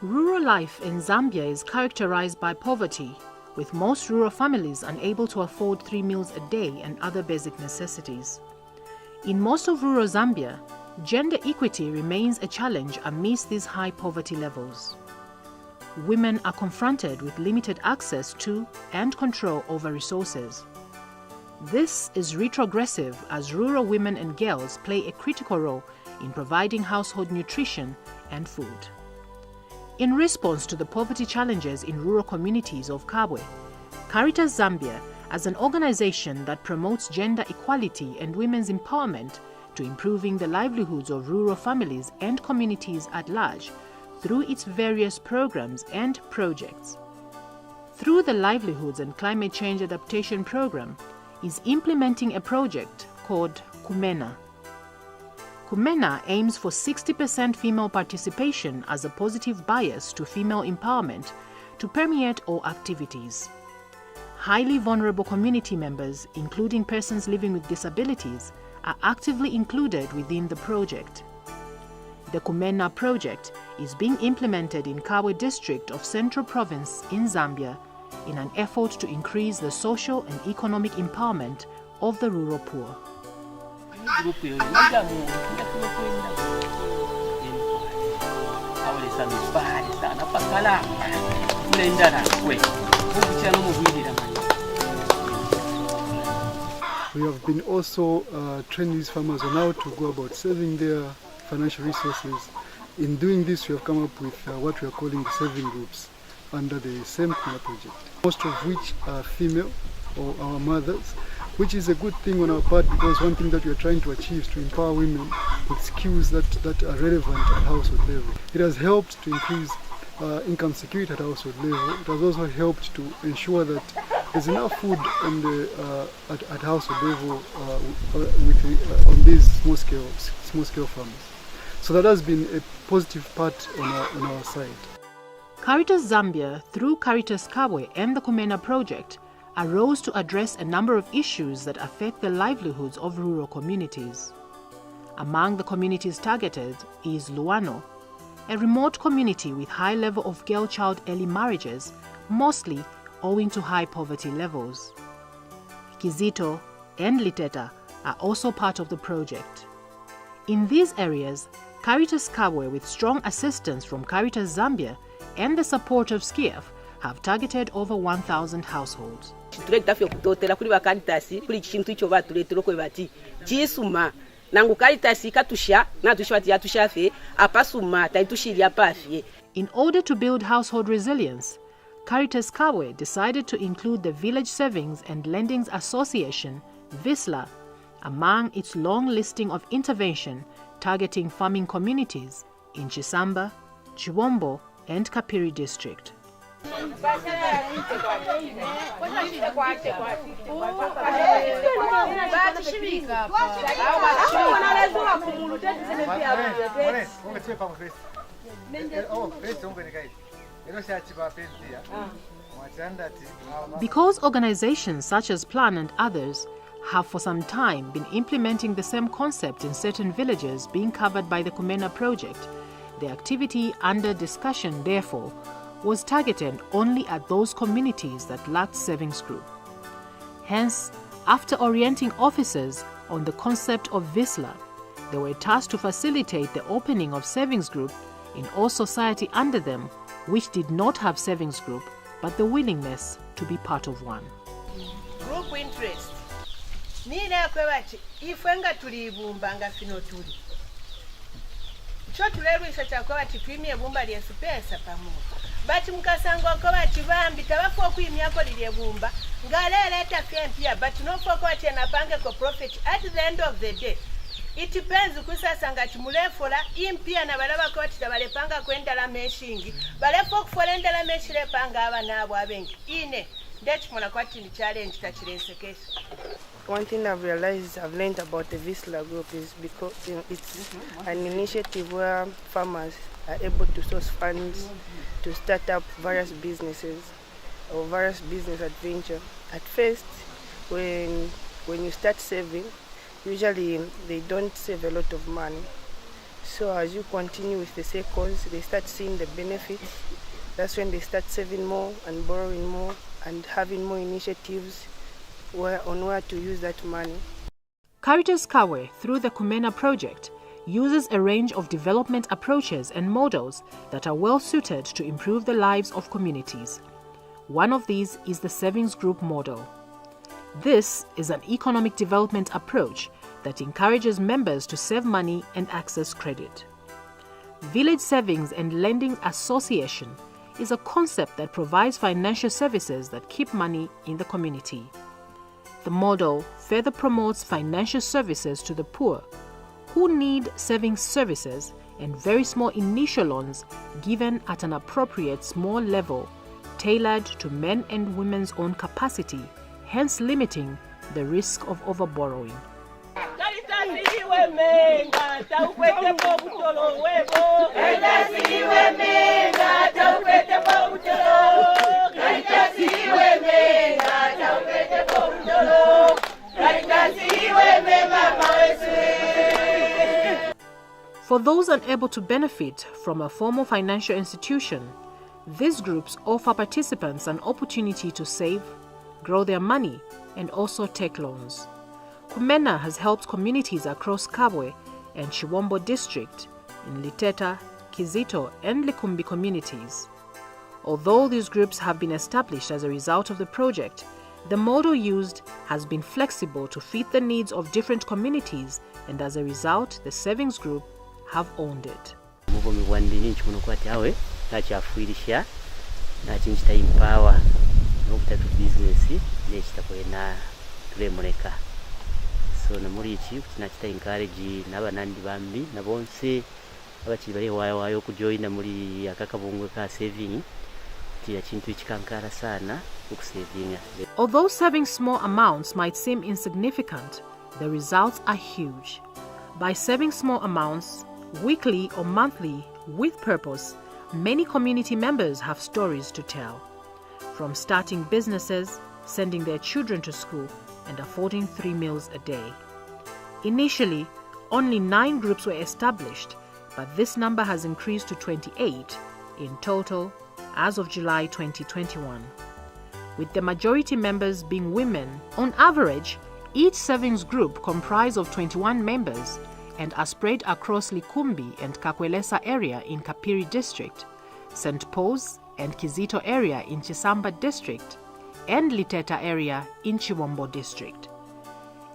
Rural life in Zambia is characterized by poverty, with most rural families unable to afford 3 meals a day and other basic necessities. In most of rural Zambia, gender equity remains a challenge amidst these high poverty levels. Women are confronted with limited access to and control over resources. This is retrogressive as rural women and girls play a critical role in providing household nutrition and food. In response to the poverty challenges in rural communities of Kabwe, Caritas Zambia, as an organization that promotes gender equality and women's empowerment to improving the livelihoods of rural families and communities at large through its various programs and projects. Through the Livelihoods and Climate Change Adaptation Program, is implementing a project called Kumena. Kumena aims for 60% female participation as a positive bias to female empowerment to permeate all activities. Highly vulnerable community members, including persons living with disabilities, are actively included within the project. The Kumena project is being implemented in Kabwe district of Central Province in Zambia in an effort to increase the social and economic empowerment of the rural poor. We have been also training these farmers on how to go about saving their financial resources. In doing this, we have come up with what we are calling the saving groups under the same Kumena project, most of which are female or our mothers, which is a good thing on our part because one thing that we are trying to achieve is to empower women with skills that are relevant at household level. It has helped to increase income security at household level. It has also helped to ensure that there's enough food at household level on these small scale farms. So that has been a positive part on our side. Caritas Zambia, through Caritas Kabwe and the Kumena project, arose to address a number of issues that affect the livelihoods of rural communities. Among the communities targeted is Luano, a remote community with high level of girl-child early marriages, mostly owing to high poverty levels. Kizito and Liteta are also part of the project. In these areas, Caritas Kabwe, with strong assistance from Caritas Zambia and the support of SCIF, have targeted over 1,000 households. In order to build household resilience, Caritas Kabwe decided to include the Village Savings and Lendings Association, VSLA, among its long listing of intervention targeting farming communities in Chisamba, Chiwombo, and Kapiri district. Because organizations such as Plan and others have for some time been implementing the same concept in certain villages being covered by the Kumena project, the activity under discussion, therefore, was targeted only at those communities that lacked savings group. Hence, after orienting officers on the concept of VSLA, they were tasked to facilitate the opening of savings group in all society under them which did not have savings group but the willingness to be part of one. Group interest. Nina kwebati ifwenga tulibumbanga fino tuli. Cho tulelwisa chakwebati twimye bumba lyesu pesa pamoja. Bati mukasangwa kwebati bambi tabafu okwimyako lilye bumba ngaleleta fyempya but nofo kwati anapange ko profit at the end of the day. It depends kusasanga chimulefola impia na balaba kwati tabalepanga kwendala meshingi balefo okufola endala meshire panga abana abo abengi ine that mona kwati ni challenge tachirensekesha. One thing I've learned about the VSLA group is because it's an initiative where farmers are able to source funds to start up various businesses or various business adventure. At first, when you start saving, usually they don't save a lot of money. So as you continue with the circles, they start seeing the benefits. That's when they start saving more and borrowing more and having more initiatives on where to use that money. Caritas Kawe, through the Kumena project, uses a range of development approaches and models that are well suited to improve the lives of communities. One of these is the savings group model. This is an economic development approach that encourages members to save money and access credit. Village Savings and Lending Association is a concept that provides financial services that keep money in the community. The model further promotes financial services to the poor who need savings services and very small initial loans given at an appropriate small level, tailored to men and women's own capacity, hence limiting the risk of overborrowing. For those unable to benefit from a formal financial institution, these groups offer participants an opportunity to save, grow their money, and also take loans. Kumena has helped communities across Kabwe and Chiwombo district in Liteta, Kizito, and Likumbi communities. Although these groups have been established as a result of the project, the model used has been flexible to fit the needs of different communities, and as a result, the savings group have owned it. So namuri ichi kinachita encourage n'abanandi bambi nabonse abakiri bari wayo kujoina muri akakabungwe ka saving kya kintu ekikankara sana okusavinga. Although saving small amounts might seem insignificant, the results are huge. By saving small amounts, weekly or monthly, with purpose, many community members have stories to tell. From starting businesses, sending their children to school, and affording 3 meals a day. Initially, only 9 groups were established, but this number has increased to 28 in total as of July 2021. With the majority members being women, on average, each savings group comprised of 21 members and are spread across Likumbi and Kakwelesa area in Kapiri district, St. Paul's and Kizito area in Chisamba district, and Liteta area in Chiwombo district.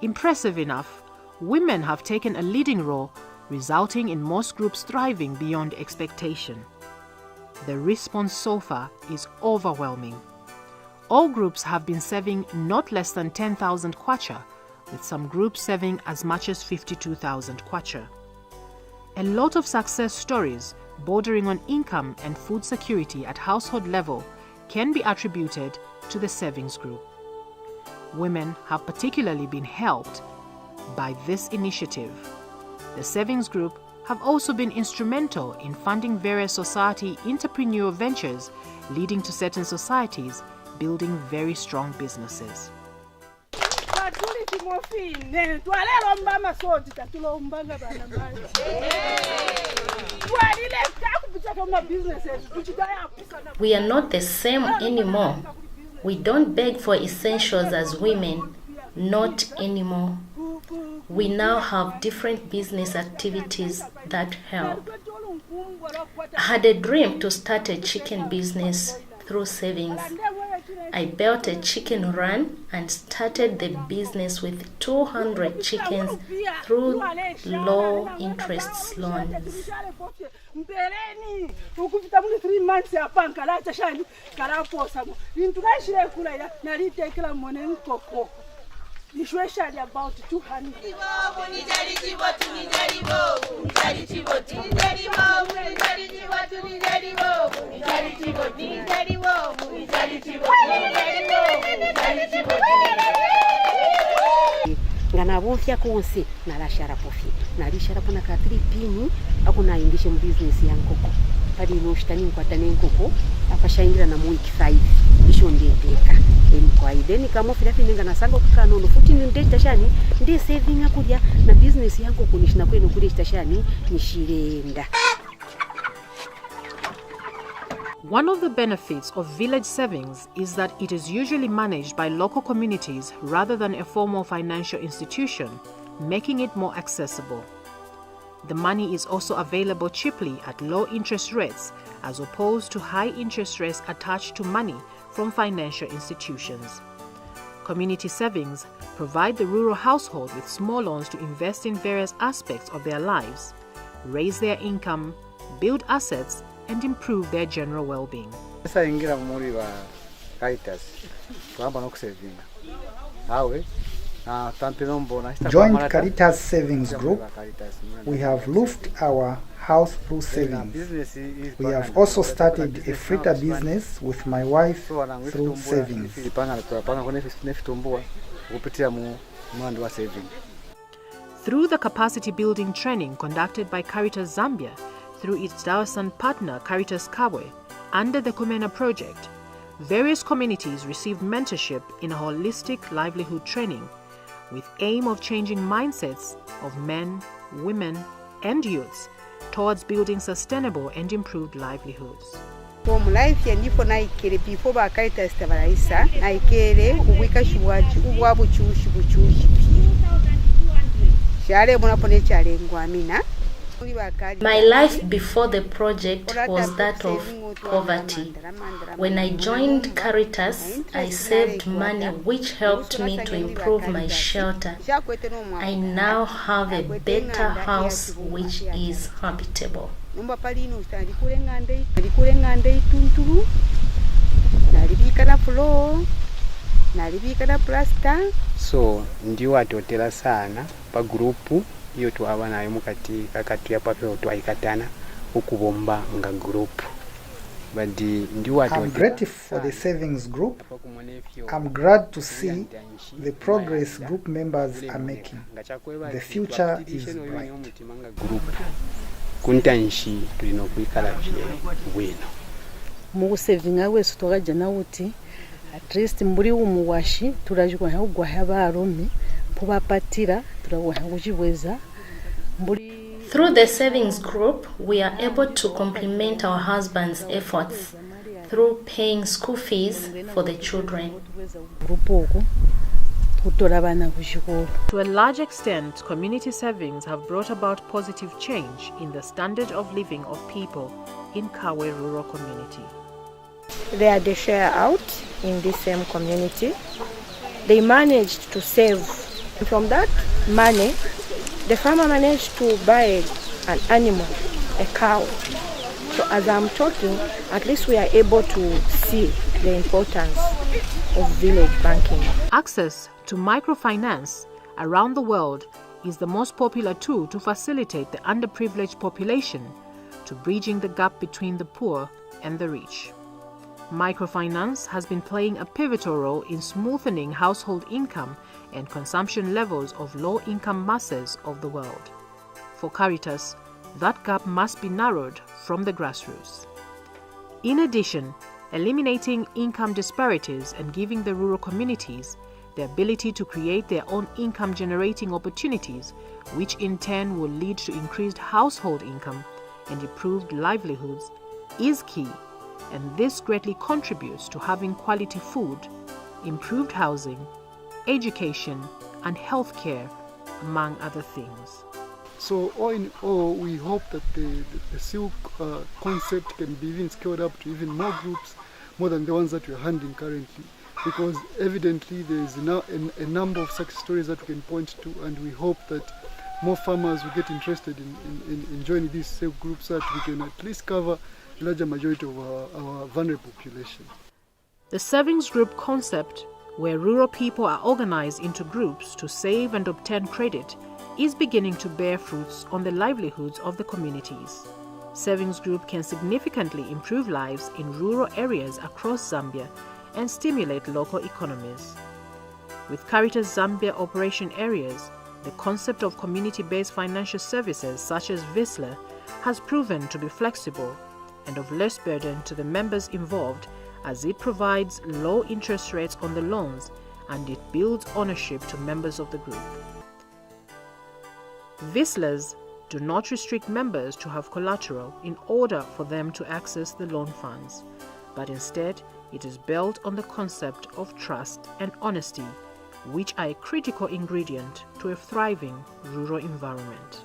Impressive enough, women have taken a leading role, resulting in most groups thriving beyond expectation. The response so far is overwhelming. All groups have been saving not less than 10,000 kwacha, with some groups saving as much as 52,000 kwacha. A lot of success stories bordering on income and food security at household level can be attributed to the savings group. Women have particularly been helped by this initiative. The savings group have also been instrumental in funding various society entrepreneurial ventures, leading to certain societies building very strong businesses. We are not the same anymore. We don't beg for essentials as women, not anymore. We now have different business activities that help. I had a dream to start a chicken business through savings. I built a chicken run and started the business with 200 chickens through low interest loans. Especially about 200. Ngana bofya konse na la shara pofi na li shara pona ka 3 pini akuna indishe business yankoko pali noshitani nkwata n'enkoko akashayingira na mu week 5 isho ndeteka emkwai then kama filafi nenga nasanga okukana ono futi ndetashani ndi saving akulya na business yangu kunishina kwenu kuli tashani nishirenda. One of the benefits of village savings is that it is usually managed by local communities rather than a formal financial institution, making it more accessible. The money is also available cheaply at low interest rates as opposed to high interest rates attached to money from financial institutions. Community savings provide the rural household with small loans to invest in various aspects of their lives, raise their income, build assets, and improve their general well-being. Joined Caritas Savings Group, we have roofed our house through savings. We have also started a fritter business with my wife through savings. Through the capacity building training conducted by Caritas Zambia through its Dawasan partner Caritas Kabwe under the Kumena project, various communities received mentorship in holistic livelihood training with aim of changing mindsets of men, women, and youths towards building sustainable and improved livelihoods. From life ndipo naikere before ba Caritas tabaraisa naikere ubwika shuwaji ubwabu chushi share mona pone chale ngwamina. My life before the project was that of poverty. When I joined Caritas, I saved money which helped me to improve my shelter. I now have a better house which is habitable. So ndiwa totela sana pa grupu iyo tuaba nayo mukati kakatu ya pape otwaikatana okubomba nga group. I'm grateful for the savings group. I'm glad to see the progress group members are making. The future is bright. Kuntanshi tulino kuikala bwino. Mu savinga wesu togaja na uti at least mburi umuwashi turajwa hagwa habaromi pubapatira turagwa hagujiweza. Through the savings group, we are able to complement our husbands' efforts through paying school fees for the children. To a large extent, community savings have brought about positive change in the standard of living of people in Kawe rural community. They are the share out in this same community. They managed to save. From that money, the farmer managed to buy an animal, a cow. So as I'm talking, at least we are able to see the importance of village banking. Access to microfinance around the world is the most popular tool to facilitate the underprivileged population to bridging the gap between the poor and the rich. Microfinance has been playing a pivotal role in smoothing household income and consumption levels of low-income masses of the world. For Caritas, that gap must be narrowed from the grassroots. In addition, eliminating income disparities and giving the rural communities the ability to create their own income-generating opportunities, which in turn will lead to increased household income and improved livelihoods, is key, and this greatly contributes to having quality food, improved housing, education, and healthcare, among other things. So all in all, we hope that the silk concept can be even scaled up to even more groups, more than the ones that we are handling currently, because evidently there is now a number of success stories that we can point to, and we hope that more farmers will get interested in joining these silk groups so that we can at least cover a larger majority of our vulnerable population. The savings group concept, where rural people are organized into groups to save and obtain credit, is beginning to bear fruits on the livelihoods of the communities. Savings group can significantly improve lives in rural areas across Zambia and stimulate local economies. With Caritas Zambia operation areas, the concept of community-based financial services such as VSLA has proven to be flexible and of less burden to the members involved, as it provides low interest rates on the loans and it builds ownership to members of the group. VSLAs do not restrict members to have collateral in order for them to access the loan funds, but instead it is built on the concept of trust and honesty, which are a critical ingredient to a thriving rural environment.